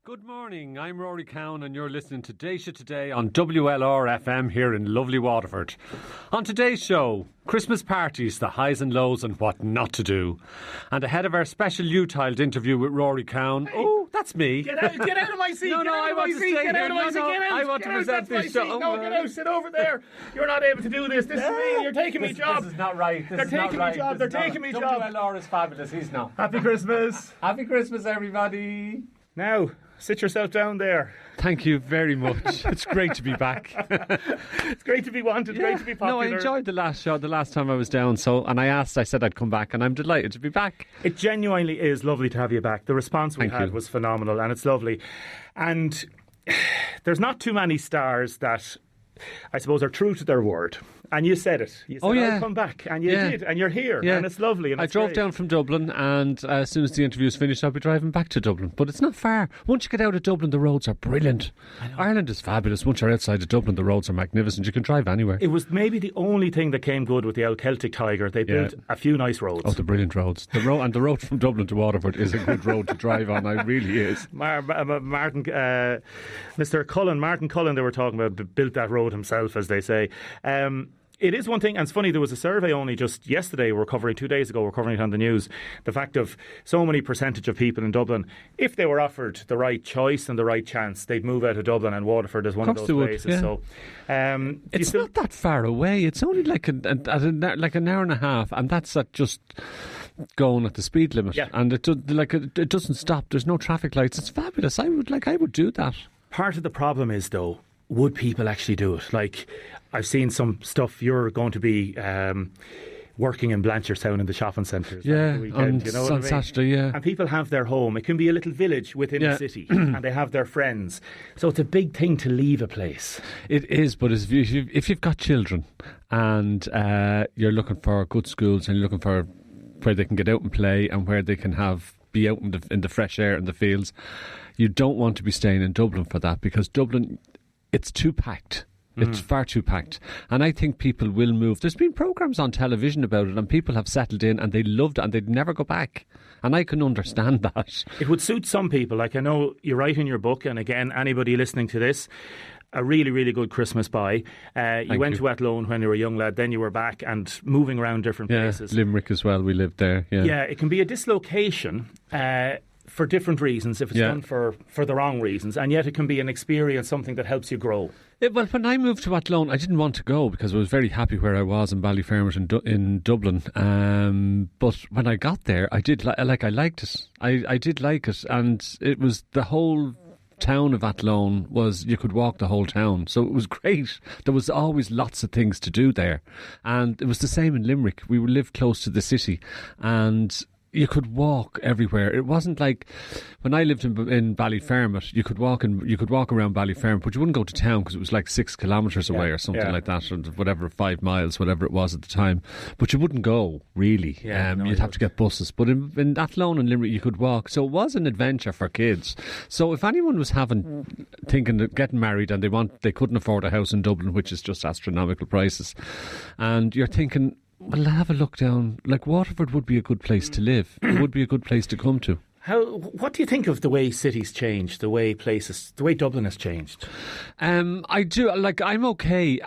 Good morning, I'm Rory Cowan and you're listening to Deise today on WLR FM here in lovely Waterford. On today's show, Christmas parties, the highs and lows and what not to do. And ahead of our special U-tiled interview with Rory Cowan... Hey. Oh, that's me. Get out of my seat. No, I want to stay here. I want to present this show. No, get out, sit over there. You're not able to do this. This is me. You're taking me job. This is not right. They're taking me job. They're taking me job. WLR is fabulous. He's not. Happy Christmas. Happy Christmas, everybody. Now, sit yourself down there. Thank you very much. It's great to be back. It's great to be wanted, great to be popular. No, I enjoyed the last show, the last time I was down, and I said I'd come back, and I'm delighted to be back. It genuinely is lovely to have you back. The response we had was phenomenal, and it's lovely. And there's not too many stars that, I suppose, are true to their word. And you said it. You said, I'll come back. And you did. And you're here. Yeah. And it's lovely. And I drove down from Dublin, and as soon as the interview's finished, I'll be driving back to Dublin. But it's not far. Once you get out of Dublin, the roads are brilliant. Ireland is fabulous. Once you're outside of Dublin, the roads are magnificent. You can drive anywhere. It was maybe the only thing that came good with the old Celtic Tiger. They built a few nice roads. Oh, the brilliant roads. The road from Dublin to Waterford is a good road to drive on. It really is. Martin Cullen, they were talking about, built that road himself, as they say. It is one thing, and it's funny, there was a survey only just yesterday, 2 days ago, we're covering it on the news, the fact of so many percentage of people in Dublin, if they were offered the right choice and the right chance, they'd move out of Dublin, and Waterford is one of those places. Yeah. So, it's not that far away. It's only like an hour and a half, and that's at just going at the speed limit. Yeah. And it doesn't stop. There's no traffic lights. It's fabulous. I would do that. Part of the problem is, though, would people actually do it? Like, I've seen some stuff. You're going to be working in Blanchardstown in the shopping centres on the weekend. On Saturday, yeah. And people have their home. It can be a little village within the city, and they have their friends. So it's a big thing to leave a place. It is, but if you've got children and you're looking for good schools and you're looking for where they can get out and play and where they can be out in the fresh air in the fields, you don't want to be staying in Dublin for that, because Dublin, it's too packed. It's far too packed. And I think people will move. There's been programmes on television about it, and people have settled in and they loved it and they'd never go back. And I can understand that. It would suit some people. Like, I know you write in your book, and again, anybody listening to this, a really, really good Christmas buy. You went to Athlone when you were a young lad, then you were back and moving around different places. Limerick as well, we lived there. Yeah, it can be a dislocation for different reasons, if it's done for the wrong reasons, and yet it can be an experience, something that helps you grow. Well, when I moved to Athlone, I didn't want to go because I was very happy where I was in Ballyfermot in Dublin. But when I got there, I did I liked it. I did like it, and it was the whole town of Athlone you could walk the whole town, so it was great. There was always lots of things to do there, and it was the same in Limerick. We lived close to the city, and you could walk everywhere. It wasn't like when I lived in Ballyfermot. You could walk around Ballyfermot, but you wouldn't go to town because it was like 6 kilometres away or something like that, or whatever, 5 miles, whatever it was at the time. But you wouldn't go really. You'd have to get buses. But in Athlone and Limerick, you could walk. So it was an adventure for kids. So if anyone was thinking of getting married and they couldn't afford a house in Dublin, which is just astronomical prices, and you're thinking, well, have a look down. Like, Waterford would be a good place to live. It would be a good place to come to. What do you think of the way cities change, the way Dublin has changed? I do. Like, I'm okay.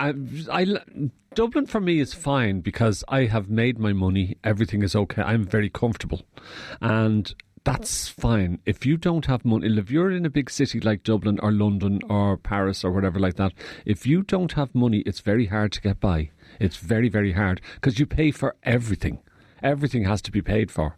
Dublin for me is fine because I have made my money. Everything is okay. I'm very comfortable. And that's fine. If you don't have money, if you're in a big city like Dublin or London or Paris or whatever like that, if you don't have money, it's very hard to get by. It's very, very hard because you pay for everything. Everything has to be paid for.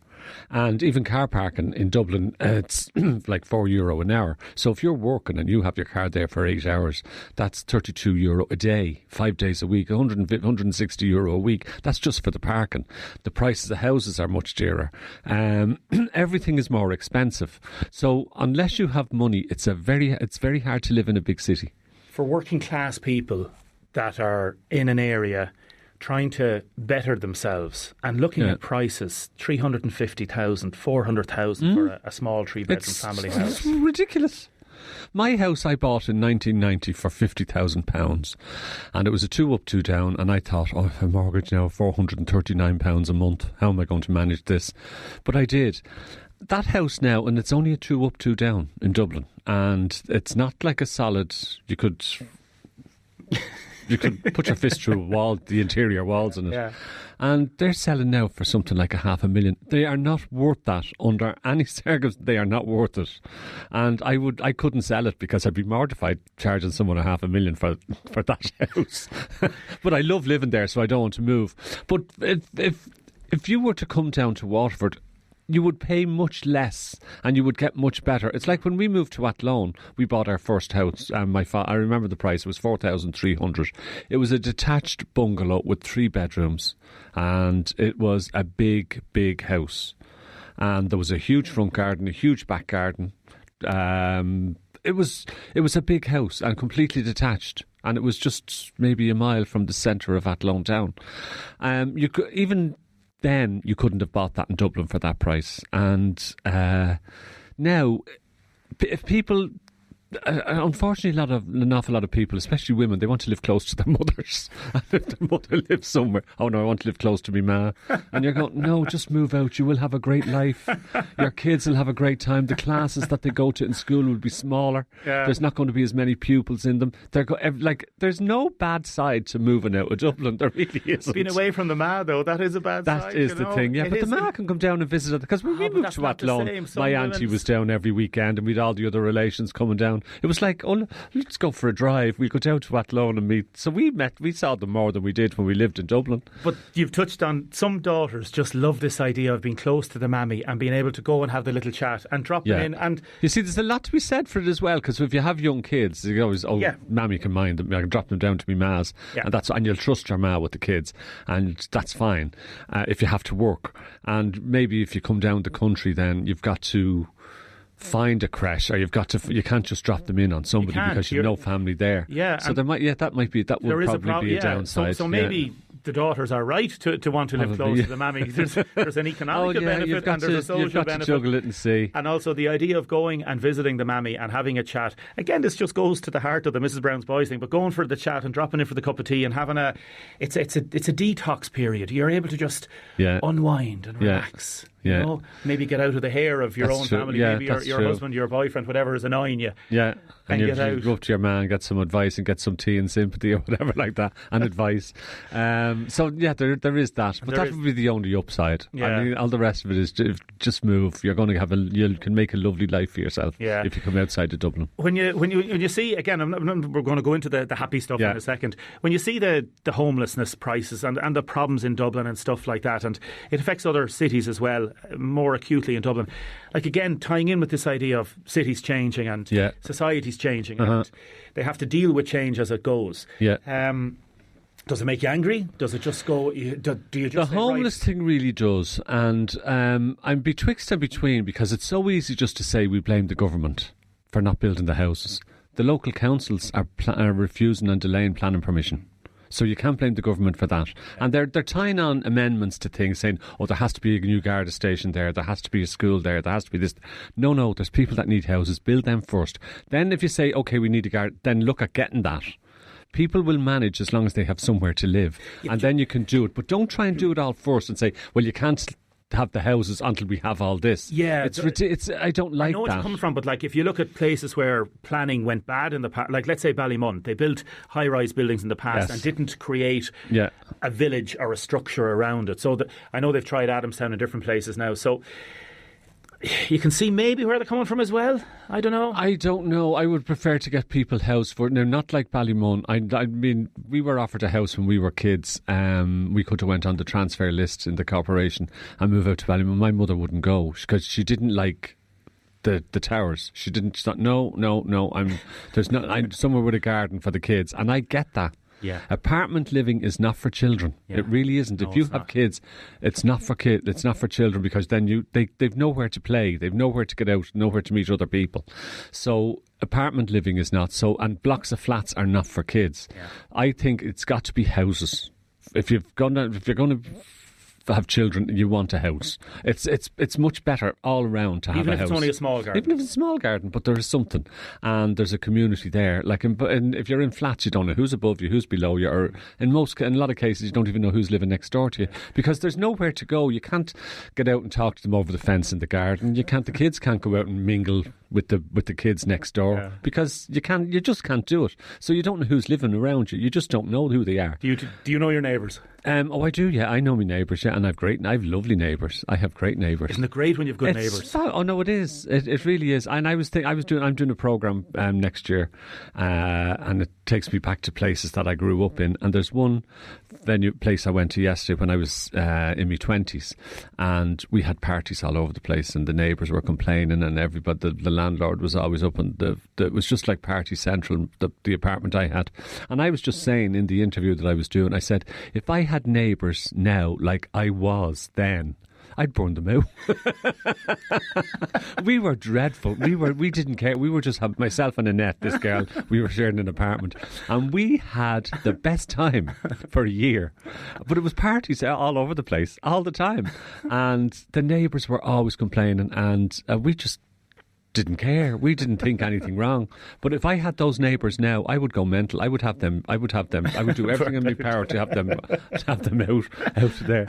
And even car parking in Dublin, it's like €4 an hour. So if you're working and you have your car there for 8 hours, that's €32 a day, 5 days a week, €160 a week. That's just for the parking. The prices of houses are much dearer. Everything is more expensive. So unless you have money, it's very hard to live in a big city. For working class people that are in an area trying to better themselves and looking at prices, 350,000, 400,000 for a small 3-bedroom family house. It's ridiculous. My house I bought in 1990 for £50,000, and it was a 2 up, 2 down, and I thought, I have a mortgage now of £439 a month. How am I going to manage this? But I did. that house now, and it's only a 2 up, 2 down in Dublin, and it's not like a solid. You could put your fist through a wall, the interior walls in it. Yeah. And they're selling now for something like $500,000. They are not worth that under any circumstance. They are not worth it. And I couldn't sell it because I'd be mortified charging someone $500,000 for that house. But I love living there, so I don't want to move. But if you were to come down to Waterford, you would pay much less and you would get much better. It's like when we moved to Athlone, we bought our first house. I remember the price, it was $4,300. It was a detached bungalow with 3 bedrooms, and it was a big, big house. And there was a huge front garden, a huge back garden. It was a big house and completely detached. And it was just maybe a mile from the centre of Athlone town. You could even... Then you couldn't have bought that in Dublin for that price. And now, if people... unfortunately, an awful lot of people, especially women, they want to live close to their mothers. And if their mother lives somewhere, oh no, I want to live close to me ma. And you're going, no, just move out. You will have a great life. Your kids will have a great time. The classes that they go to in school will be smaller. Yeah. There's not going to be as many pupils in them. There's no bad side to moving out of Dublin. There really isn't. Being away from the ma, though, that is a bad side. That is the thing, yeah. But the ma can come down and visit it. Because when we moved to Athlone, my auntie was down every weekend, and we'd all the other relations coming down. It was like, oh, let's go for a drive. We'll go down to Athlone and meet. So we saw them more than we did when we lived in Dublin. But you've touched on, some daughters just love this idea of being close to the mammy and being able to go and have the little chat and drop them in. And you see, there's a lot to be said for it as well, because if you have young kids, you always, mammy can mind them. I can drop them down to me ma's. Yeah. And you'll trust your ma with the kids. And that's fine if you have to work. And maybe if you come down the country, then you've got to find a creche, or you can't just drop them in on somebody because you've no family there. Yeah. So that would probably be a downside. So maybe the daughters are right to want to live close to the mammy. There's an economical benefit and there's a social benefit. To juggle it and see. And also the idea of going and visiting the mammy and having a chat. Again, this just goes to the heart of the Mrs. Brown's Boys thing, but going for the chat and dropping in for the cup of tea and having it's a detox period. You're able to just unwind and relax. Yeah. You know, maybe get out of the hair of your own family. Yeah, maybe your husband, your boyfriend, whatever is annoying you. Yeah. And you go up to your man, get some advice and get some tea and sympathy or whatever like that, and advice. So there is that, but that would be the only upside. Yeah. I mean, all the rest of it is just move. You're going to you can make a lovely life for yourself if you come outside of Dublin. When you see, again, we're going to go into the happy stuff in a second. When you see the homelessness prices and the problems in Dublin and stuff like that, and it affects other cities as well, more acutely in Dublin. Like, again, tying in with this idea of cities changing and societies changing, and they have to deal with change as it goes. Yeah. Does it make you angry? Does it just go? Do you just the homeless thing really does, and I'm betwixt and between, because it's so easy just to say we blame the government for not building the houses. The local councils are refusing and delaying planning permission. So you can't blame the government for that. And they're tying on amendments to things, saying, oh, there has to be a new Garda station there has to be a school there has to be this. No, there's people that need houses. Build them first. Then if you say, OK, we need a Garda, then look at getting that. People will manage as long as they have somewhere to live. And then you can do it. But don't try and do it all first and say, well, you can't have the houses until we have all this. Yeah, it's I don't like that. I know where you're coming from, but like if you look at places where planning went bad in the past, like let's say Ballymun, they built high-rise buildings in the past and didn't create a village or a structure around it. So I know they've tried Adamstown in different places now. So you can see maybe where they're coming from as well. I don't know. I would prefer to get people housed for it. Now, not like Ballymun. I mean, we were offered a house when we were kids. We could have went on the transfer list in the corporation and moved out to Ballymun. My mother wouldn't go because she didn't like the towers. She thought, no. I'm somewhere with a garden for the kids, and I get that. Yeah. Apartment living is not for children. Yeah. It really isn't. No, if you have kids, it's not for kids. It's not for children, because then they've nowhere to play. They've nowhere to get out, nowhere to meet other people. So apartment living is not so, and blocks of flats are not for kids. Yeah. I think it's got to be houses. If you're going to have children, you want a house. It's much better all around to have Even a if house. it's only a small garden. Even if it's a small garden, but there is something, and there's a community there. Like if you're in flats, you don't know who's above you, who's below you, or in a lot of cases, you don't even know who's living next door to you because there's nowhere to go. You can't get out and talk to them over the fence in the garden. The kids can't go out and mingle with the kids next door because you just can't do it. So you don't know who's living around you. You just don't know who they are. Do you know your neighbours? I do. Yeah, I know my neighbours. Yeah, and I have lovely neighbours. I have great neighbours. Isn't it great when you've good neighbours? Oh no, it is. It really is. And I'm doing a programme next year, and it takes me back to places that I grew up in. And there's one place I went to yesterday when I was in my 20s, and we had parties all over the place, and the neighbours were complaining, and everybody, the landlord was always up, and it was just like party central, the apartment I had. And I was just saying in the interview that I was doing, I said, if I had neighbours now like I was then, I'd burn them out. We were dreadful. We didn't care. We were just myself and Annette, this girl. We were sharing an apartment, and we had the best time for a year. But it was parties all over the place all the time, and the neighbours were always complaining, and we just didn't care. We didn't think anything wrong. But if I had those neighbours now, I would go mental. I would have them. I would do everything in my power to have them out there.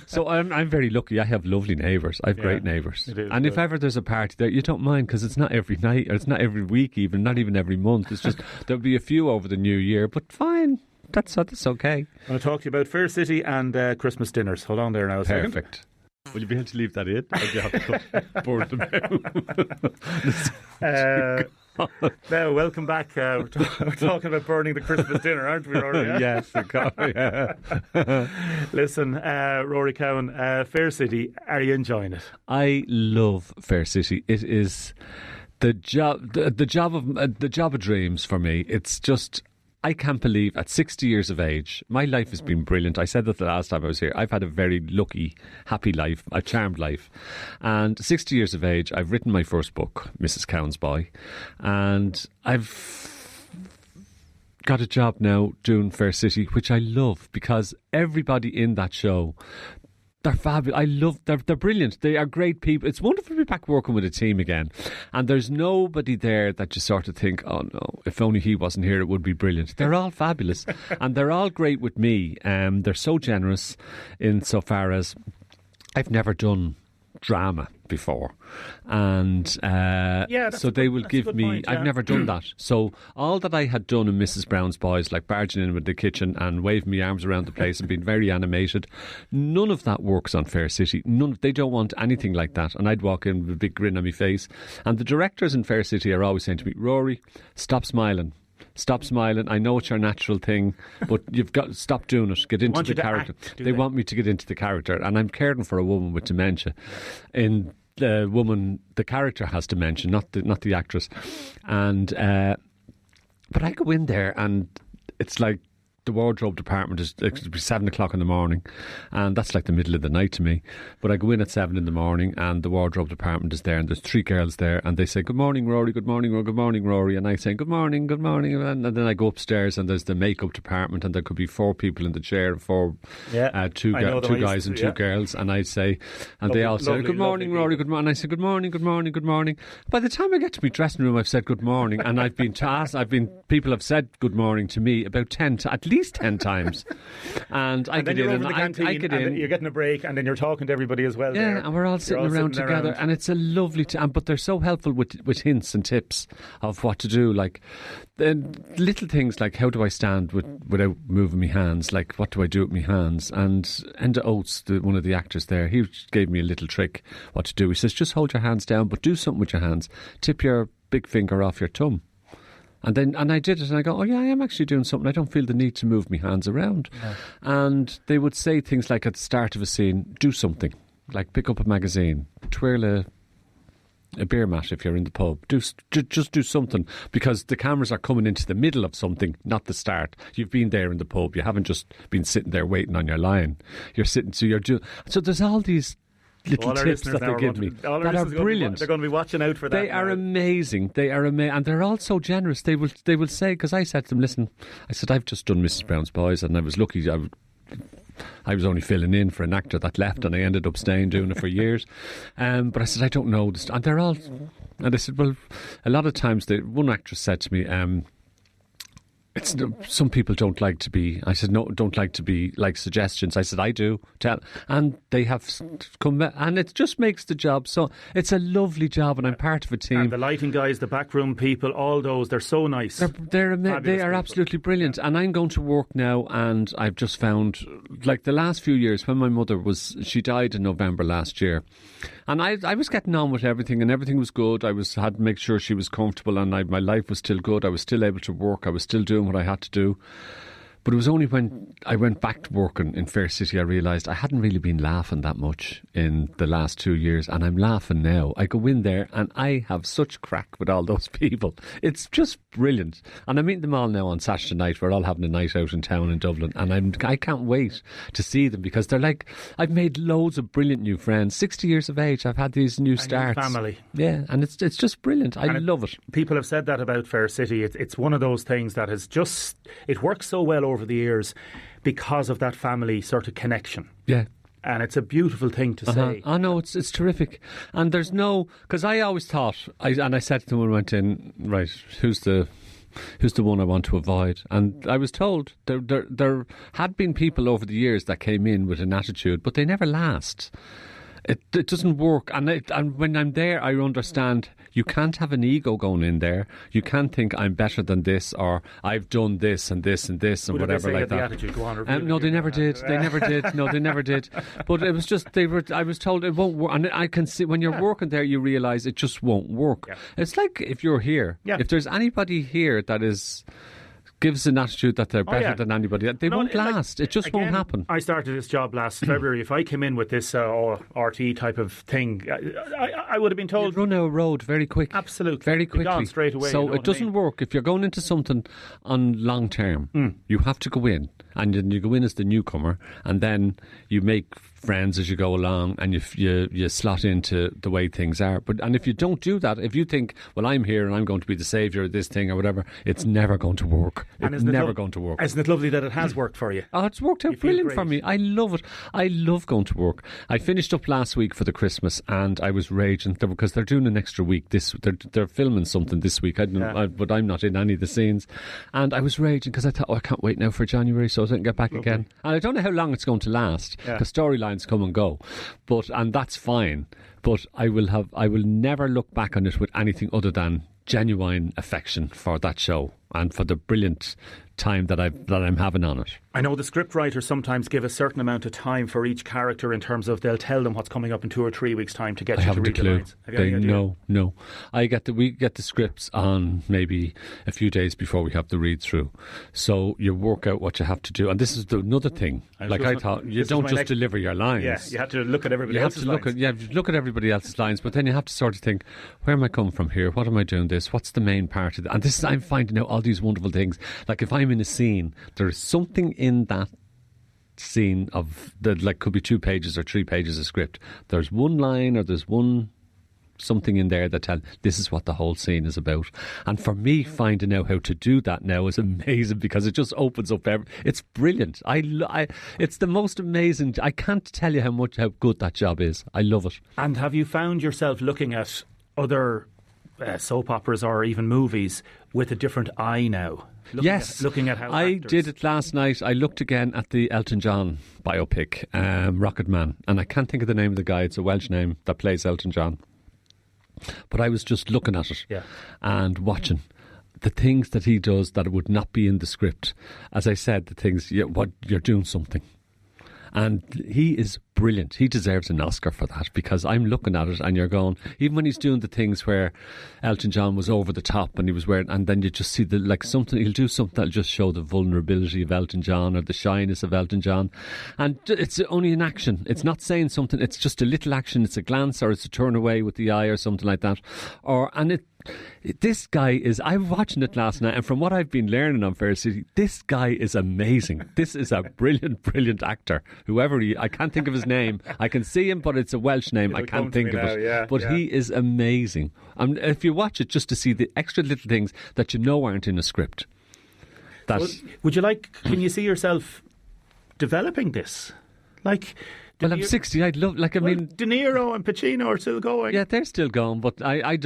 So I'm very lucky. I have lovely neighbours. I have great neighbours. And if ever there's a party there, you don't mind because it's not every night, or it's not every week, even not even every month. It's just there'll be a few over the new year. But fine. That's okay. I'm going to talk to you about Fair City and Christmas dinners. Hold on there now a second. Perfect. Will you be able to leave that in? Or do you have to board them out? Now, welcome back. We're talking about burning the Christmas dinner, aren't we, Rory? Yes, yeah. Listen, Rory Cowan, Fair City, are you enjoying it? I love Fair City. It is the job of dreams for me. It's just, I can't believe at 60 years of age, my life has been brilliant. I said that the last time I was here. I've had a very lucky, happy life, a charmed life. And 60 years of age, I've written my first book, Mrs. Cowan's Boy. And I've got a job now doing Fair City, which I love because everybody in that show, they're fabulous. They're brilliant. They are great people. It's wonderful to be back working with a team again. And there's nobody there that you sort of think, oh no, if only he wasn't here, it would be brilliant. They're all fabulous. And they're all great with me. They're so generous insofar as I've never done drama before, and so they will give me point, I've never done that, so all that I had done in Mrs. Brown's Boys, like barging in with the kitchen and waving my arms around the place and being very animated, none of that works on Fair City. They don't want anything like that. And I'd walk in with a big grin on my face, and the directors in Fair City are always saying to me, Rory, stop smiling. Stop smiling. I know it's your natural thing, but you've got to stop doing it. Get into the character. They want me to get into the character, and I'm caring for a woman with dementia. In the character has dementia, not the actress. And but I go in there, and it's like the wardrobe department it'll be 7 o'clock in the morning, and that's like the middle of the night to me. But I go in at 7 in the morning, and the wardrobe department is there, and there's 3 girls there, and they say, good morning, Rory, good morning, Rory, good morning, Rory. And I say, good morning, and then I go upstairs, and there's the makeup department, and there could be 4 people in the chair, two guys and 2 girls, and I say, and they all say, good morning, Rory, good morning. And I say, good morning, good morning, good morning. By the time I get to my dressing room, I've said good morning, and people have said good morning to me about at least 10 times, and I get in, and I get in. You're getting a break, and then you're talking to everybody as well. Yeah, and we're all sitting around together, and it's a lovely time. But they're so helpful with hints and tips of what to do, like little things like how do I stand without moving my hands, like what do I do with my hands. And Enda Oates, one of the actors there, he gave me a little trick what to do. He says, just hold your hands down, but do something with your hands. Tip your big finger off your thumb. And I did it, and I go, oh yeah, I am actually doing something. I don't feel the need to move my hands around. Yeah. And they would say things like at the start of a scene, do something, like pick up a magazine, twirl a beer mat if you're in the pub. Just do something, because the cameras are coming into the middle of something, not the start. You've been there in the pub. You haven't just been sitting there waiting on your line. You're sitting, so there's all these little tips that they give me that are brilliant. They're going to be watching out for that. They are amazing. They are amazing, and they're all so generous. They will say, because I said to them, listen, I said, I've just done Mrs. Brown's Boys, and I was lucky. I was only filling in for an actor that left, and I ended up staying doing it for years. But I said, I don't know. And they're all... And I said, well, a lot of times, one actress said to me, some people don't like to be... I said, no, don't like to be like suggestions. I said, I do. And they have come... And it just makes the job so... It's a lovely job, and I'm part of a team. And the lighting guys, the backroom people, all those, they're so nice. They are absolutely brilliant. And I'm going to work now, and I've just found... Like the last few years, when my mother she died in November last year. And I was getting on with everything, and everything was good. I had to make sure she was comfortable, and my life was still good. I was still able to work. I was still doing what I had to do. But it was only when I went back to working in Fair City I realised I hadn't really been laughing that much in the last 2 years, and I'm laughing now. I go in there and I have such crack with all those people. It's just brilliant. And I'm meeting them all now on Saturday night. We're all having a night out in town in Dublin, and I can't wait to see them, because they're like, I've made loads of brilliant new friends. 60 years of age, I've had these new starts. Family. Yeah, and it's just brilliant. I love it. People have said that about Fair City. It's one of those things that has just... It works so well over the years because of that family sort of connection. Yeah. And it's a beautiful thing to say. I know, it's terrific. And there's no... Because I always thought... I said to them when I went in, right, who's the one I want to avoid? And I was told there had been people over the years that came in with an attitude, but they never last. It doesn't work. And when I'm there, I understand you can't have an ego going in there. You can't think I'm better than this, or I've done this and this and this and whatever like that. Attitude, go on, no, they never did. They never did. No, they never did. But it was just I was told it won't work. And I can see when you're working there, you realise it just won't work. Yeah. It's like if you're here. Yeah. If there's anybody here that gives an attitude that they're better than anybody, they won't last. It just won't happen. I started this job last February. If I came in with this RT type of thing, I would have been told... You'd run a road very quick. Absolutely. Very quickly. Gone straight away. So it doesn't work. If you're going into something on long term, you have to go in. And then you go in as the newcomer, and then you make friends as you go along, and you slot into the way things are. And if you don't do that, if you think, well, I'm here and I'm going to be the saviour of this thing or whatever, it's never going to work. It's never going to work. Isn't it lovely that it has worked for you? Oh, it's worked out brilliant for me. I love it. I love going to work. I finished up last week for the Christmas, and I was raging because they're doing an extra week. They're filming something this week, but I'm not in any of the scenes. And I was raging because I thought, I can't wait now for January so I can get back again. And I don't know how long it's going to last, because storylines come and go. And that's fine. But I will never look back on it with anything other than genuine affection for that show and for the brilliant time that I'm having on it. I know the scriptwriters sometimes give a certain amount of time for each character in terms of they'll tell them what's coming up in 2 or 3 weeks' time to get you to read the lines. No. We get the scripts on maybe a few days before we have the read through. So you work out what you have to do. And this is another thing. I thought you don't just deliver your lines. Yeah, you have to look at everybody else's lines. You have to look at everybody else's lines, but then you have to sort of think, where am I coming from here? What am I doing this? What's the main part of it? And I'm finding out all these wonderful things. Like if I'm in a scene, there's something in that scene could be 2 pages or 3 pages of script. There's one line or there's something in there that tells this is what the whole scene is about. And for me, finding out how to do that now is amazing, because it just opens up it's brilliant. It's the most amazing. I can't tell you how good that job is. I love it. And have you found yourself looking at other soap operas or even movies with a different eye now? Looking at how I actors... did it last night. I looked again at the Elton John biopic, Rocket Man, and I can't think of the name of the guy. It's a Welsh name that plays Elton John. But I was just looking at it and watching the things that he does that would not be in the script. As I said, the things, you're doing something. And he is brilliant. He deserves an Oscar for that, because I'm looking at it and you're going, even when he's doing the things where Elton John was over the top and he was wearing, and then you just see he'll do something that'll just show the vulnerability of Elton John or the shyness of Elton John. And it's only an action. It's not saying something. It's just a little action. It's a glance or it's a turn away with the eye or something like that. This guy is... I was watching it last night, and from what I've been learning on Fair City, this guy is amazing. This is a brilliant, brilliant actor. Whoever I can't think of his name. I can see him, but it's a Welsh name. I can't think of it. He is amazing. If you watch it, just to see the extra little things that aren't in a script. Can you see yourself developing this? Like, Well, I'm 60. I'd love, like, I mean, De Niro and Pacino are still going. yeah, they're still going, but I've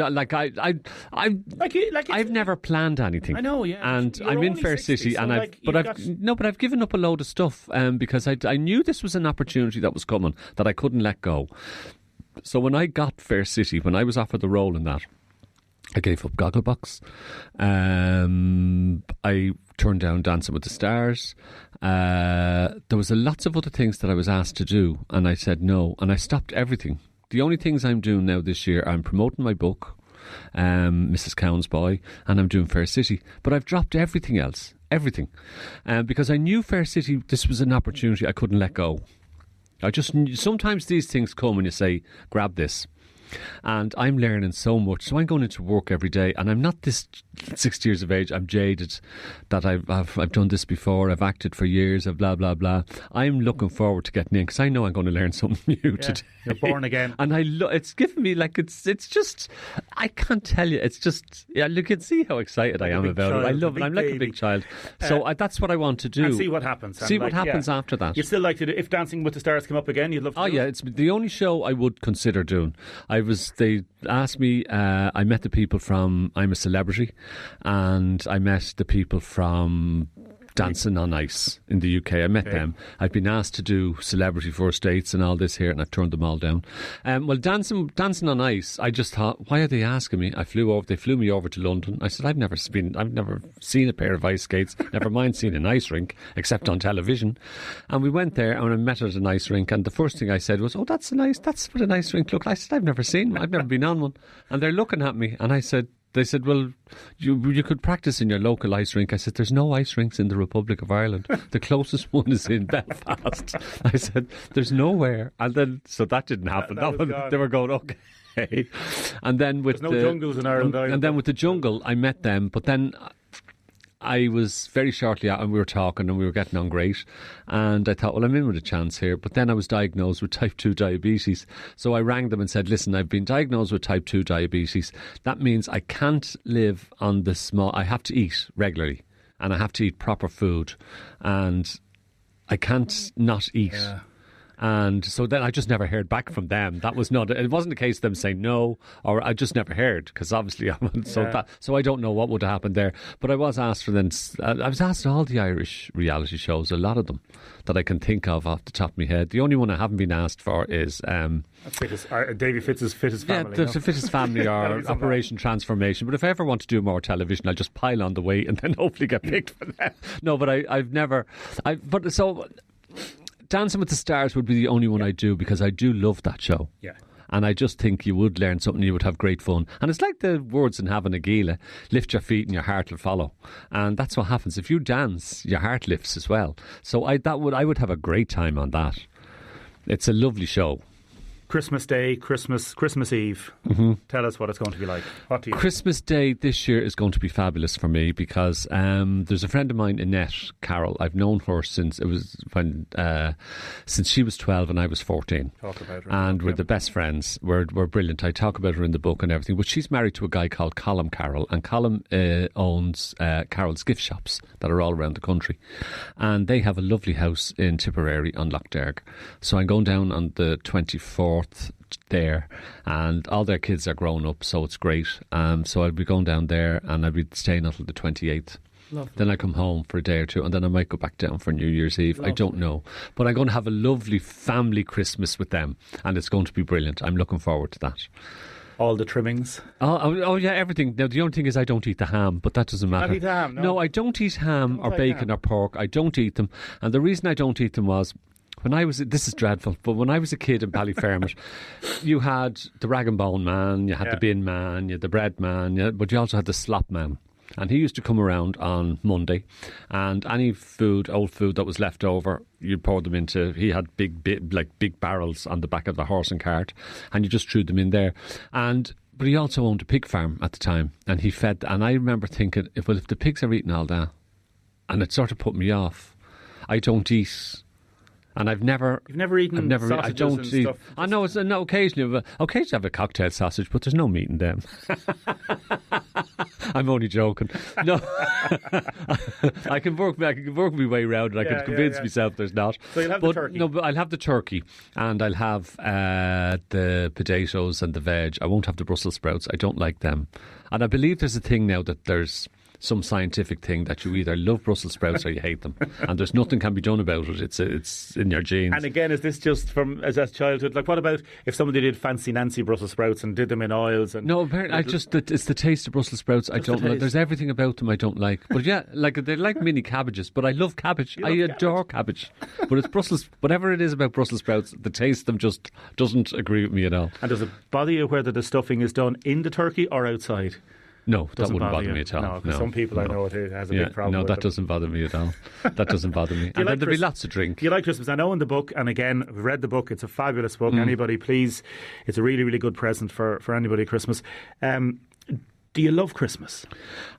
never planned anything. I know, yeah. And You're I'm in only Fair 60, City, so and I've given up a load of stuff because I knew this was an opportunity that was coming that I couldn't let go. So when I got Fair City, when I was offered the role in that, I gave up Gogglebox. I turned down Dancing with the Stars. There was lots of other things that I was asked to do, and I said no, and I stopped everything. The only things I'm doing now this year, I'm promoting my book, Mrs. Cowan's Boy, and I'm doing Fair City. But I've dropped everything else, because I knew Fair City, this was an opportunity I couldn't let go. Sometimes these things come and you say, grab this. And I'm learning so much. So I'm going into work every day, and I'm not this 60 years of age. I'm jaded that I've done this before. I've acted for years. Of blah blah blah. I'm looking forward to getting in because I know I'm going to learn something new today. You're born again, and it's given me like it's just I can't tell you. It's just you can see how excited I am about it. I love it. I'm like a big child. So that's what I want to do. And see what happens. See what happens after that. You'd still like to do, if Dancing with the Stars come up again, you'd love to do it? It's the only show I would consider doing. They asked me, I met the people from I'm a Celebrity, and I met the people from Dancing on Ice in the UK. I met them. I've been asked to do Celebrity First Dates and all this here, and I've turned them all down. Well, Dancing on Ice, I just thought, why are they asking me? They flew me over to London. I said, I've never seen a pair of ice skates, never mind seeing an ice rink, except on television. And we went there, and I met her at an ice rink, and the first thing I said was, that's what an ice rink looks like. I said, I've never seen one. I've never been on one. And they're looking at me, and they said, well, you could practice in your local ice rink. I said, there's no ice rinks in the Republic of Ireland. The closest one is in Belfast. I said, there's nowhere. And then, so that didn't happen. They were going, okay. And then with there's no jungles in Ireland either. And then with the jungle, I met them. But then I was very shortly out, and we were talking and we were getting on great, and I thought, well, I'm in with a chance here. But then I was diagnosed with type 2 diabetes, so I rang them and said, listen, I've been diagnosed with type 2 diabetes. That means I can't live on the small, I have to eat regularly, and I have to eat proper food, and I can't not eat. And so then I just never heard back from them. It wasn't a case of them saying no, or I just never heard, because obviously so I don't know what would have happened there. But I was asked for them. I was asked all the Irish reality shows, a lot of them that I can think of off the top of my head. The only one I haven't been asked for is Davy Fitz's Fittest Family. Yeah, the Fittest Family or Operation Transformation. But if I ever want to do more television, I'll just pile on the weight and then hopefully get picked for that. No, but I've never. Dancing with the Stars would be the only one I do, because I do love that show. Yeah. And I just think you would learn something, you would have great fun. And it's like the words in Having a Gila, lift your feet and your heart will follow. And that's what happens. If you dance, your heart lifts as well. So I would have a great time on that. It's a lovely show. Christmas Day, Christmas Eve. Tell us what it's going to be like. What do you Christmas Day this year is going to be fabulous for me, because there's a friend of mine, Annette Carroll. I've known her since she was 12 and I was 14. Talk about her. And we're the best friends. We're brilliant. I talk about her in the book and everything. But she's married to a guy called Colm Carroll, and Colm owns Carroll's gift shops that are all around the country. And they have a lovely house in Tipperary on Lough Derg. So I'm going down on the 24th there, and all their kids are grown up, so it's great. So I'll be going down there, and I'll be staying until the 28th. Lovely. Then I come home for a day or two, and then I might go back down for New Year's Eve. Lovely. I don't know, but I'm going to have a lovely family Christmas with them, and it's going to be brilliant. I'm looking forward to that. All the trimmings. Oh yeah, everything. Now the only thing is I don't eat the ham, but that doesn't matter. Not eat ham, no? No, I don't eat ham or bacon or pork. I don't eat them, and the reason I don't eat them was, this is dreadful, but when I was a kid in Ballyfermot, you had the rag and bone man, you had the bin man, you had the bread man, but you also had the slop man. And he used to come around on Monday, and any old food that was left over, you'd pour them into, he had big barrels on the back of the horse and cart, and you just threw them in there. But he also owned a pig farm at the time, and he fed, and I remember thinking, if the pigs are eating all that, and it sort of put me off. I don't eat. And I've never... You've never eaten sausages I don't and eat, stuff? I know, occasionally I have a cocktail sausage, but there's no meat in them. I'm only joking. No, I can work my way around, and I can convince myself there's not. So you'll have the turkey. No, but I'll have the turkey, and I'll have the potatoes and the veg. I won't have the Brussels sprouts. I don't like them, and I believe there's a thing now that there's some scientific thing that you either love Brussels sprouts or you hate them, and there's nothing can be done about it. It's in your genes. And again, is this just from as childhood? Like, what about if somebody did fancy Nancy Brussels sprouts and did them in oils? And no, apparently it's the taste of Brussels sprouts I don't like. There's everything about them I don't like. But yeah, like they're like mini cabbages. But I love cabbage. I adore cabbage. But it's Brussels. Whatever it is about Brussels sprouts, the taste of them just doesn't agree with me at all. And does it bother you whether the stuffing is done in the turkey or outside? No, that wouldn't bother me at all. No, because some people I know it has a big problem. No, with that them. doesn't bother me at all. That doesn't bother me. And then there'll be lots of drink. Do you like Christmas? I know in the book, and again, we've read the book. It's a fabulous book. Anybody, please, it's a really, really good present for anybody at Christmas. Do you love Christmas?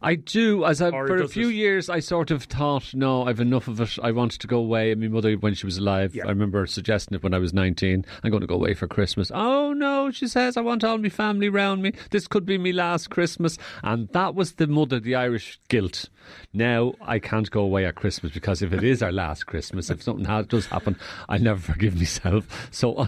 I do. For a few years, I sort of thought, no, I've enough of it. I wanted to go away. And my mother, when she was alive, I remember suggesting it when I was 19. I'm going to go away for Christmas. Oh, no, she says, I want all my family round me. This could be my last Christmas. And that was the Irish guilt. Now, I can't go away at Christmas because if it is our last Christmas, if something does happen, I'll never forgive myself. So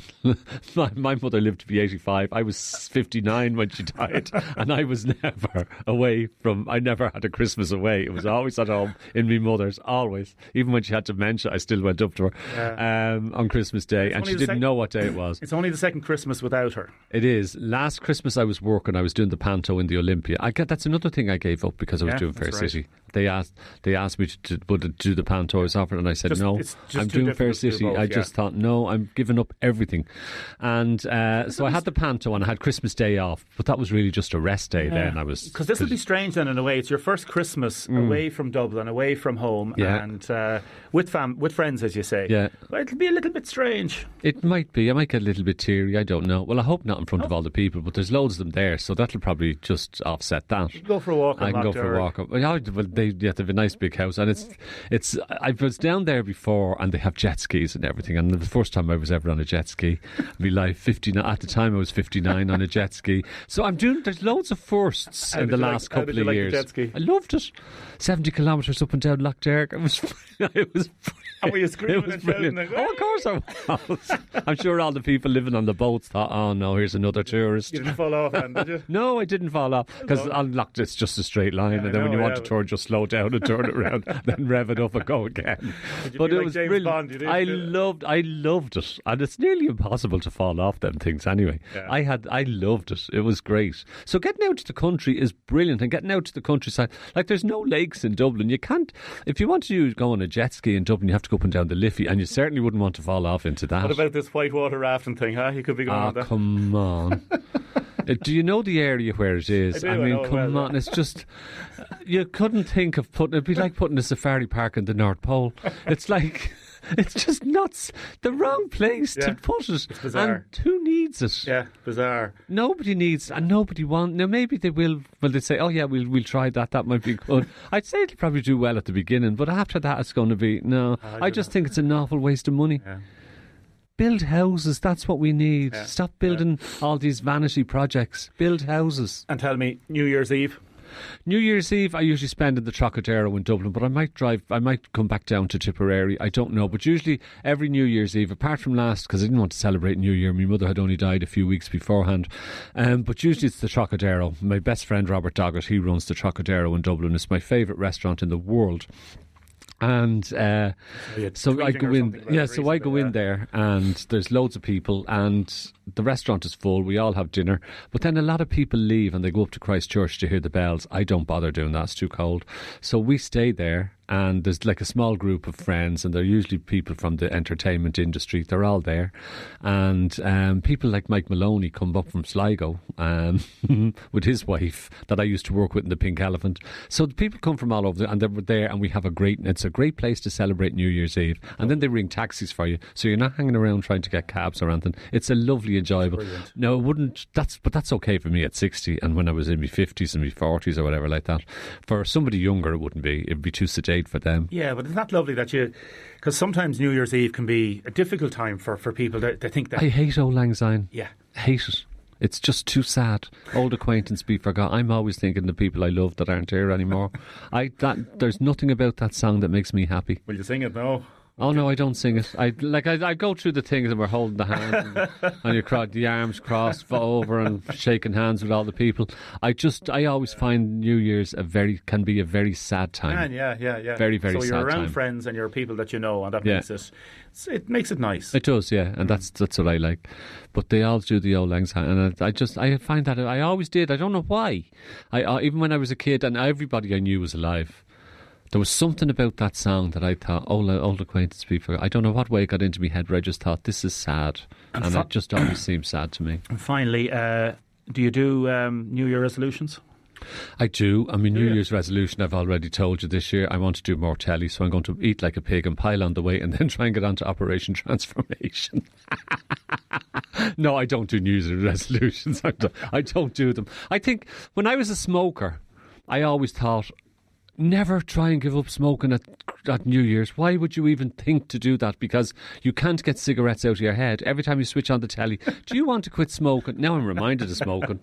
my mother lived to be 85. I was 59 when she died. And I was never away from, I never had a Christmas away. It was always at home in my mother's, always. Even when she had dementia, I still went up to her on Christmas Day, and she didn't know what day it was. It's only the second Christmas without her. It is. Last Christmas I was working, I was doing the panto in the Olympia. That's another thing I gave up because I was doing Fair City. They asked me to do the panto I was offered, and I said no. I'm doing Fair City. I just thought no, I'm giving up everything. And so I had the panto and I had Christmas Day off, but that was really just a rest day then. Because this would be strange then in a way. It's your first Christmas away from Dublin, away from home, and with friends, as you say. Yeah. Well, it'll be a little bit strange. It might be. I might get a little bit teary. I don't know. Well, I hope not in front of all the people, but there's loads of them there, so that'll probably just offset that. You can go for a walk. I can go for a walk. Well, they have a nice big house, and it's. I was down there before, and they have jet skis and everything. And the first time I was ever on a jet ski, my life 59. At the time, I was 59 on a jet ski. So I'm doing. There's loads of firsts in the last couple of years. Jet ski? I loved it. 70 kilometres up and down Lough Derg. It was. And were you screaming and shouting? Oh, of course I was. I'm sure all the people living on the boats thought, oh no, here's another tourist. You didn't fall off then, did you? No, I didn't fall off because on Lough it's just a straight line, and then when you want to turn, just slow down and turn it around, then rev it up and go again. But it was James Bond, I loved it, and it's nearly impossible to fall off them things anyway. Yeah. I loved it. It was great. So getting out to the country is brilliant, and getting out to the countryside, like there's no lakes in Dublin. You can't, if you want to go on a jet ski in Dublin, you have to go up and down the Liffey, and you certainly wouldn't want to fall off into that. What about this whitewater rafting thing, huh? You could be going on that. Come on. Do you know the area where it is? I mean, come on. It's just, you couldn't think of it'd be like putting a safari park in the North Pole. It's like, it's just nuts. The wrong place to put it. It's bizarre. And who needs it? Yeah, bizarre. Nobody needs, and nobody wants. Now maybe they will. Well, they say, oh yeah, we'll try that. That might be good. I'd say it'll probably do well at the beginning, but after that, it's going to be no. I just think it's an awful waste of money. Yeah. Build houses, that's what we need. Yeah. Stop building all these vanity projects. Build houses. And tell me, New Year's Eve? New Year's Eve I usually spend in the Trocadero in Dublin, but I might come back down to Tipperary, I don't know. But usually every New Year's Eve, apart from last, because I didn't want to celebrate New Year, my mother had only died a few weeks beforehand, but usually it's the Trocadero. My best friend Robert Doggett, he runs the Trocadero in Dublin. It's my favourite restaurant in the world. And so I go in. Yeah, so I go in there, and there's loads of people, and the restaurant is full. We all have dinner, but then a lot of people leave and they go up to Christchurch to hear the bells. I don't bother doing that; it's too cold. So we stay there. And there's like a small group of friends, and they're usually people from the entertainment industry. They're all there. And people like Mike Maloney come up from Sligo with his wife that I used to work with in the Pink Elephant. So the people come from all over there, and they're there, and we have it's a great place to celebrate New Year's Eve. And then they ring taxis for you, so you're not hanging around trying to get cabs or anything. It's a lovely, enjoyable. No, it wouldn't. But that's okay for me at 60, and when I was in my 50s and my 40s or whatever like that. For somebody younger, it wouldn't be. It'd be too sedate for them. Yeah, but it's not lovely that because sometimes New Year's Eve can be a difficult time for people. They think that I hate Old Lang Syne. Yeah, hate it. It's just too sad. Old acquaintance be forgot. I'm always thinking the people I love that aren't here anymore. There's nothing about that song that makes me happy. Will you sing it now? Oh no, I don't sing it. I go through the things and we're holding the hands and you're the arms crossed over and shaking hands with all the people. I always find New Year's can be a very sad time. Yeah. Very, very sad time. So you're around friends and you're people that you know, and that makes it nice. It does, yeah, and that's what I like. But they all do the old lang syne, and I find that I always did. I don't know why. Even when I was a kid, and everybody I knew was alive. There was something about that song that I thought, old acquaintance people. I don't know what way it got into my head, where I just thought, this is sad. And it just always seems sad to me. And finally, do you do New Year resolutions? I do. I mean, New Year's resolution, I've already told you this year, I want to do more telly, so I'm going to eat like a pig and pile on the weight and then try and get on to Operation Transformation. No, I don't do New Year's resolutions. I don't do them. I think when I was a smoker, I always thought, never try and give up smoking at New Year's. Why would you even think to do that? Because you can't get cigarettes out of your head. Every time you switch on the telly, do you want to quit smoking? Now I'm reminded of smoking.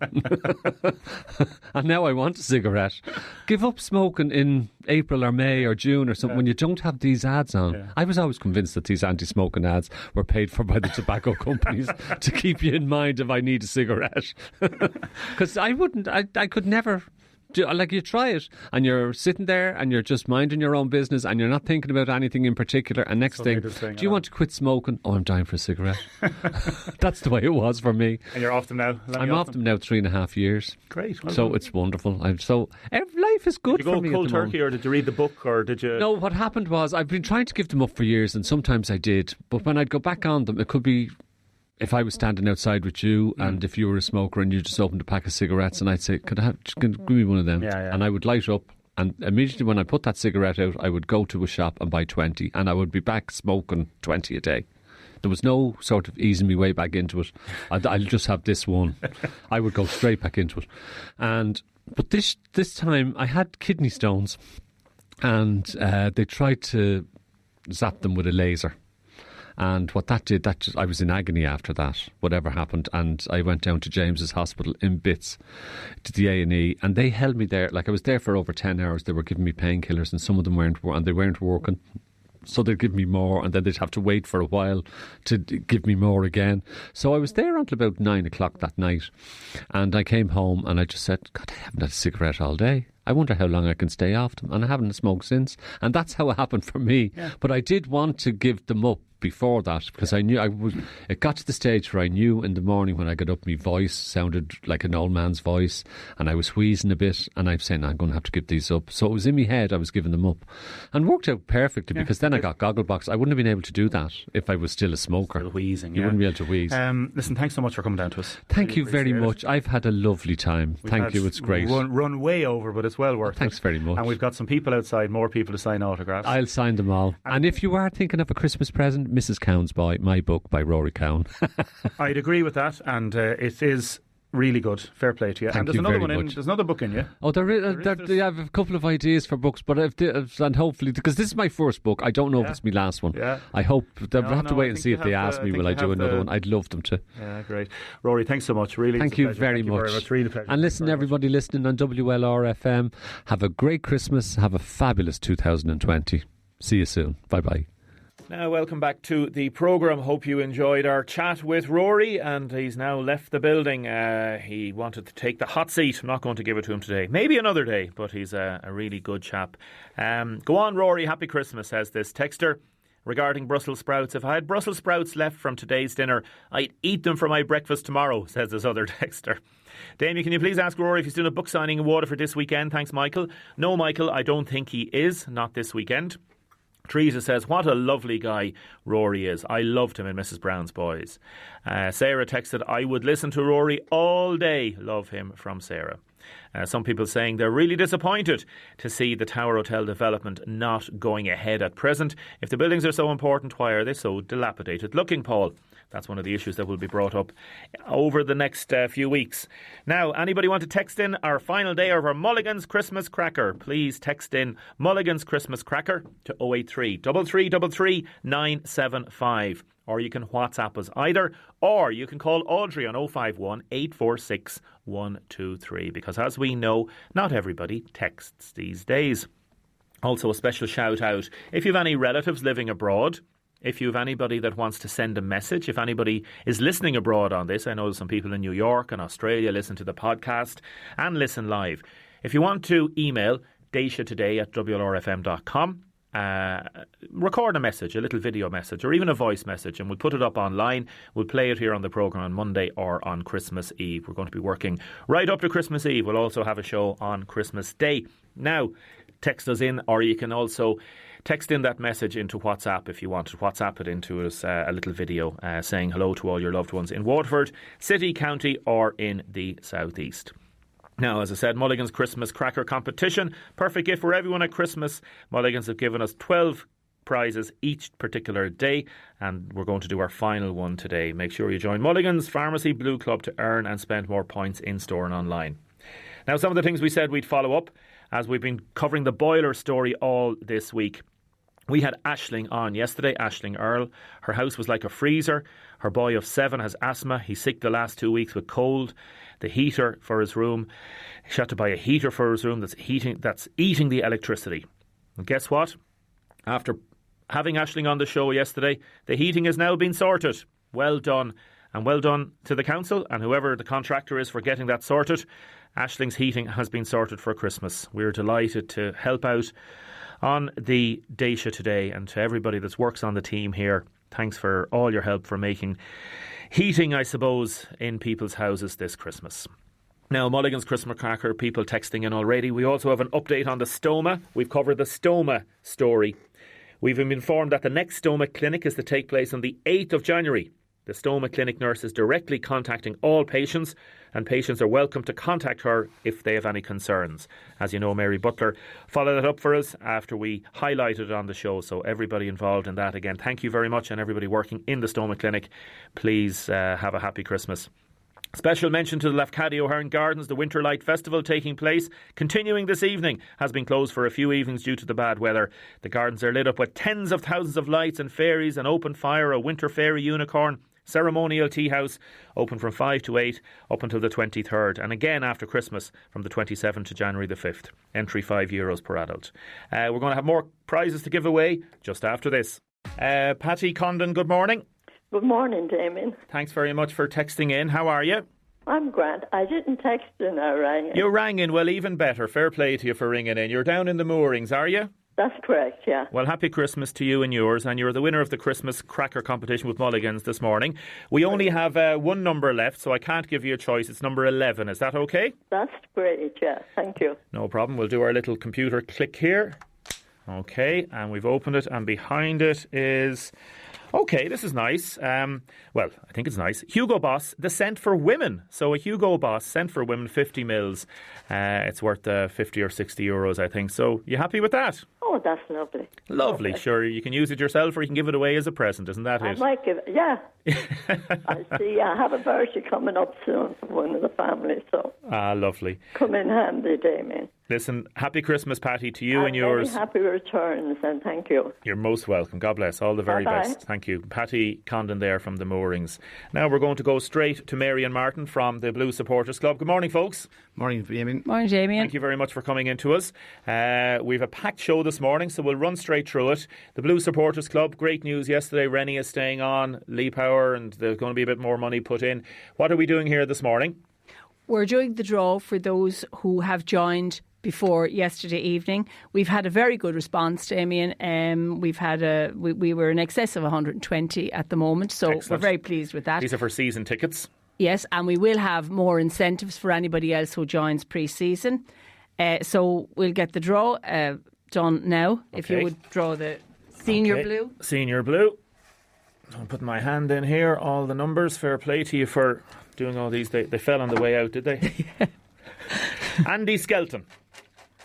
And now I want a cigarette. Give up smoking in April or May or June or something when you don't have these ads on. Yeah. I was always convinced that these anti-smoking ads were paid for by the tobacco companies to keep you in mind if I need a cigarette. Because I could never... Like, you try it and you're sitting there and you're just minding your own business and you're not thinking about anything in particular, and next thing, do you want to quit smoking? Oh, I'm dying for a cigarette. That's the way it was for me. And you're off them now? I'm off them now 3.5 years. Great. Well so done. It's wonderful. Life is good for me. Did you go cold turkey, or did you read the book, or did you... No, what happened was I've been trying to give them up for years, and sometimes I did, but when I'd go back on them, it could be if I was standing outside with you and if you were a smoker and you just opened a pack of cigarettes and I'd say, can give me one of them? Yeah. And I would light up, and immediately when I put that cigarette out, I would go to a shop and buy 20, and I would be back smoking 20 a day. There was no sort of easing me way back into it. I'll just have this one. I would go straight back into it. But this time I had kidney stones, and they tried to zap them with a laser. And what that did, I was in agony after that, whatever happened. And I went down to James's Hospital in bits to the A&E, and they held me there. Like, I was there for over 10 hours. They were giving me painkillers, and some of them weren't working. So they'd give me more, and then they'd have to wait for a while to give me more again. So I was there until about 9 o'clock that night. And I came home and I just said, God, I haven't had a cigarette all day. I wonder how long I can stay off them. And I haven't smoked since. And that's how it happened for me. Yeah. But I did want to give them up before that, because I knew it got to the stage where I knew in the morning when I got up, my voice sounded like an old man's voice, and I was wheezing a bit, and I'm saying, I'm going to have to give these up. So it was in my head, I was giving them up, and worked out perfectly, because then I got Gogglebox. I wouldn't have been able to do that if I was still a smoker. Still wheezing, You wouldn't be able to wheeze. Listen, thanks so much for coming down to us. Thank you very much. I've had a lovely time. Thank you, it's great. Run way over, but it's well worth it. Thanks very much. And we've got some people outside, more people to sign autographs. I'll sign them all. And if you are thinking of a Christmas present, Mrs. Cowan's Boy, my book by Rory Cowan. I'd agree with that, and it is really good. Fair play to you. Thank and there's you another very one much. There's another book in you. Oh, I have a couple of ideas for books, but and hopefully, because this is my first book, I don't know if it's my last one. Yeah. I hope they'll have to wait and see if they ask me, will I do another one? I'd love them to. Yeah, great. Rory, thanks so much. Really, thank you very much. Really pleasure. And listen, everybody listening on WLR FM, have a great Christmas. Have a fabulous 2020. See you soon. Bye bye. Now, welcome back to the programme. Hope you enjoyed our chat with Rory, and he's now left the building. He wanted to take the hot seat. I'm not going to give it to him today. Maybe another day, but he's a really good chap. Go on, Rory. Happy Christmas, says this texter. Regarding Brussels sprouts, if I had Brussels sprouts left from today's dinner, I'd eat them for my breakfast tomorrow, says this other texter. Damien, can you please ask Rory if he's doing a book signing in Waterford this weekend? Thanks, Michael. No, Michael, I don't think he is. Not this weekend. Teresa says, what a lovely guy Rory is. I loved him in Mrs. Brown's Boys. Sarah texted, I would listen to Rory all day. Love him, from Sarah. Some people saying they're really disappointed to see the Tower Hotel development not going ahead at present. If the buildings are so important, why are they so dilapidated looking, Paul? That's one of the issues that will be brought up over the next few weeks. Now, anybody want to text in our final day of our Mulligan's Christmas Cracker? Please text in Mulligan's Christmas Cracker to 083 3333 975. Or you can WhatsApp us either, or you can call Audrey on 051 846 123. Because as we know, not everybody texts these days. Also, a special shout out if you have any relatives living abroad. If you have anybody that wants to send a message, if anybody is listening abroad on this, I know some people in New York and Australia listen to the podcast and listen live. If you want to email Deise today at WLRFM.com, record a message, a little video message or even a voice message, and we'll put it up online. We'll play it here on the programme on Monday or on Christmas Eve. We're going to be working right up to Christmas Eve. We'll also have a show on Christmas Day. Now, text us in, or you can also text in that message into WhatsApp if you want to. WhatsApp it into us, a little video saying hello to all your loved ones in Waterford, City, County or in the South East. Now, as I said, Mulligan's Christmas Cracker Competition. Perfect gift for everyone at Christmas. Mulligan's have given us 12 prizes each particular day, and we're going to do our final one today. Make sure you join Mulligan's Pharmacy Blue Club to earn and spend more points in store and online. Now, some of the things we said we'd follow up, as we've been covering the boiler story all this week. We had Aisling on yesterday, Aisling Earl. Her house was like a freezer. Her boy of 7 has asthma. He's sick the last 2 weeks with cold. The heater for his room, he had to buy a heater for his room that's eating the electricity. And guess what? After having Aisling on the show yesterday, the heating has now been sorted. Well done. And well done to the council and whoever the contractor is for getting that sorted. Aisling's heating has been sorted for Christmas. We're delighted to help out on the Deise today, and to everybody that works on the team here. Thanks for all your help for making heating, I suppose, in people's houses this Christmas. Now, Mulligan's Christmas Cracker, people texting in already. We also have an update on the stoma. We've covered the stoma story. We've been informed that the next stoma clinic is to take place on the 8th of January. The stoma clinic nurse is directly contacting all patients, and patients are welcome to contact her if they have any concerns. As you know, Mary Butler followed that up for us after we highlighted it on the show. So everybody involved in that, again, thank you very much, and everybody working in the stoma clinic, please have a happy Christmas. Special mention to the Lafcadio O'Hearn Gardens. The Winter Light Festival taking place, continuing this evening, has been closed for a few evenings due to the bad weather. The gardens are lit up with tens of thousands of lights and fairies, an open fire, a winter fairy unicorn, ceremonial tea house, open from 5 to 8 up until the 23rd, and again after Christmas from the 27th to January the 5th. Entry €5 per adult. We're going to have more prizes to give away just after this. Patty Condon, good morning. Good morning, Damien. Thanks very much for texting in. How are you? I'm grand. I didn't text in, I rang in. You rang in, well, even better. Fair play to you for ringing in. You're down in the moorings, are you? That's correct, yeah. Well, happy Christmas to you and yours, and you're the winner of the Christmas Cracker competition with Mulligan's this morning. We only have one number left, so I can't give you a choice. It's number 11. Is that okay? That's great, yeah. Thank you. No problem. We'll do our little computer click here. Okay, and we've opened it, and behind it is... Okay, this is nice. Well, I think it's nice. Hugo Boss, the scent for women. So a Hugo Boss scent for women, 50 mils. It's worth 50 or 60 euros, I think. So you happy with that? Oh, that's lovely. Lovely, sure. You can use it yourself or you can give it away as a present, isn't that I it? might give it, yeah. I see, I have a birthday coming up soon for one of the families, so... Ah, lovely. Come in handy, Damien. Listen, happy Christmas, Patty, to you and yours. Very happy returns, and thank you. You're most welcome. God bless. All the very best. Thank you. Patty Condon there from the Moorings. Now we're going to go straight to Mary and Martin from the Blue Supporters Club. Good morning, folks. Morning, Damien. Morning, Damien. Thank you very much for coming in to us. We've a packed show this morning, so we'll run straight through it. The Blue Supporters Club, great news yesterday. Rennie is staying on, Lee Power, and there's going to be a bit more money put in. What are we doing here this morning? We're doing the draw for those who have joined before yesterday evening. We've had a very good response, Damien. We were in excess of 120 at the moment, so Excellent. We're very pleased with that. These are for season tickets. Yes, and we will have more incentives for anybody else who joins pre-season. So we'll get the draw done now. Okay. If you would draw the senior blue. Senior blue. I'm putting my hand in here. All the numbers. Fair play to you for doing all these. They fell on the way out, did they? Yeah. Andy Skelton.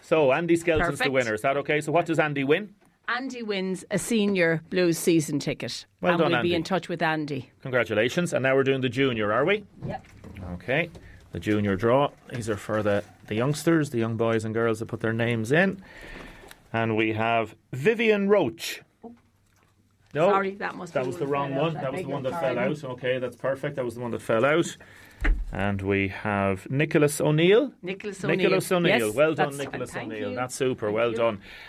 So Andy Skelton's the winner. Is that okay? So what does Andy win? Andy wins a senior Blues season ticket. Well and done, we'll Andy. be in touch with Andy. Congratulations. And now we're doing the junior, are we? Yep. Okay. The junior draw. These are for the youngsters, the young boys and girls that put their names in. And we have Vivian Roach. No, Sorry, that was the wrong one. That was the one that fell out. Okay, that's perfect. That was the one that fell out. And we have Nicholas O'Neill. Nicholas O'Neill. Nicholas O'Neill. Yes, Well done, that's Nicholas fine. Thank O'Neill. you. That's super. Thank Well you.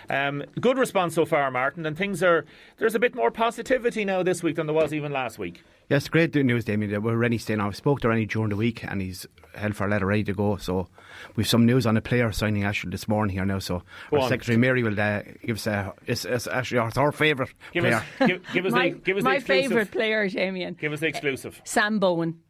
done. Good response so far, Martin. And there's a bit more positivity now this week than there was even last week. Yes, great news, Damien, that we're ready staying on. I spoke to Rennie during the week and he's held for a letter ready to go. So we've some news on a player signing actually this morning here now. So Go our on. Secretary Mary will give us it's actually our favourite player. Give us My the exclusive. favourite player, Damien. Give us the exclusive. Sam Bowen.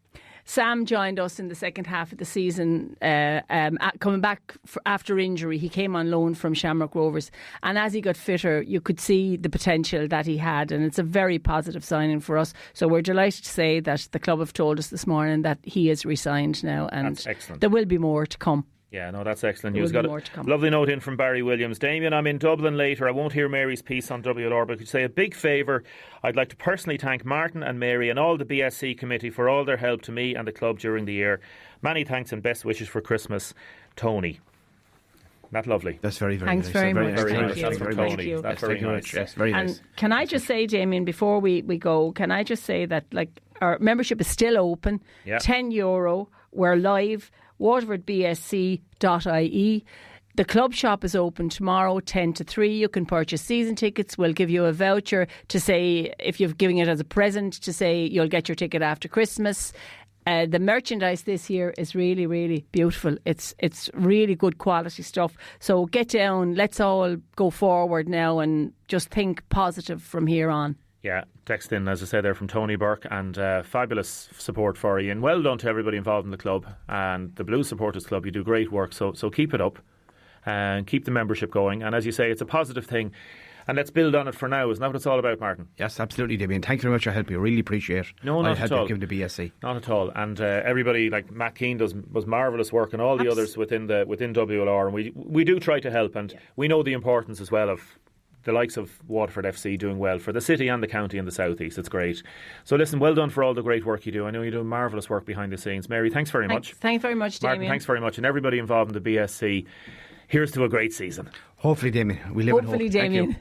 Sam joined us in the second half of the season, coming back after injury. He came on loan from Shamrock Rovers, and as he got fitter, you could see the potential that he had, and it's a very positive signing for us. So we're delighted to say that the club have told us this morning that he is re-signed now, and That's excellent. there will be more to come. Yeah, no, that's excellent There news. will be Got more to come. a lovely note in from Barry Williams. Damien, I'm in Dublin later. I won't hear Mary's piece on WLR, but could you say a big favour? I'd like to personally thank Martin and Mary and all the BSC committee for all their help to me and the club during the year. Many thanks and best wishes for Christmas, Tony. That lovely. That's very, very Thanks nice. very much. nice. Very Thank nice. you. That's for Very Thank Tony. you. That's Yes, very thank you very nice. much. Yes, very And nice. can I just say, Damien, before we go, can I just say that our membership is still open, Yeah. €10. We're live, waterfordbsc.ie. The club shop is open tomorrow, 10 to 3. You can purchase season tickets. We'll give you a voucher to say, if you're giving it as a present, to say you'll get your ticket after Christmas. The merchandise this year is really, really beautiful. It's really good quality stuff. So get down. Let's all go forward now and just think positive from here on. Yeah, text in, as I said there, from Tony Burke, and fabulous support for you. And well done to everybody involved in the club and the Blue Supporters Club. You do great work, so keep it up and keep the membership going. And as you say, it's a positive thing. And let's build on it for now. Isn't that what it's all about, Martin? Yes, absolutely, Damien. Thanks very much for your help. You really appreciate No, not all at the help all. you've given to BSC. Not at all. And everybody, like Matt Keane was marvellous work, and all the others within WLR. And we do try to help, and we know the importance as well of the likes of Waterford FC doing well for the city and the county and the South East. It's great. So listen, well done for all the great work you do. I know you do marvellous work behind the scenes. Mary, thanks very much. Thanks very much, Damien. Martin, thanks very much. And everybody involved in the BSC, here's to a great season. Hopefully, Damien. We live in hope. Hopefully, Thank you. Damien.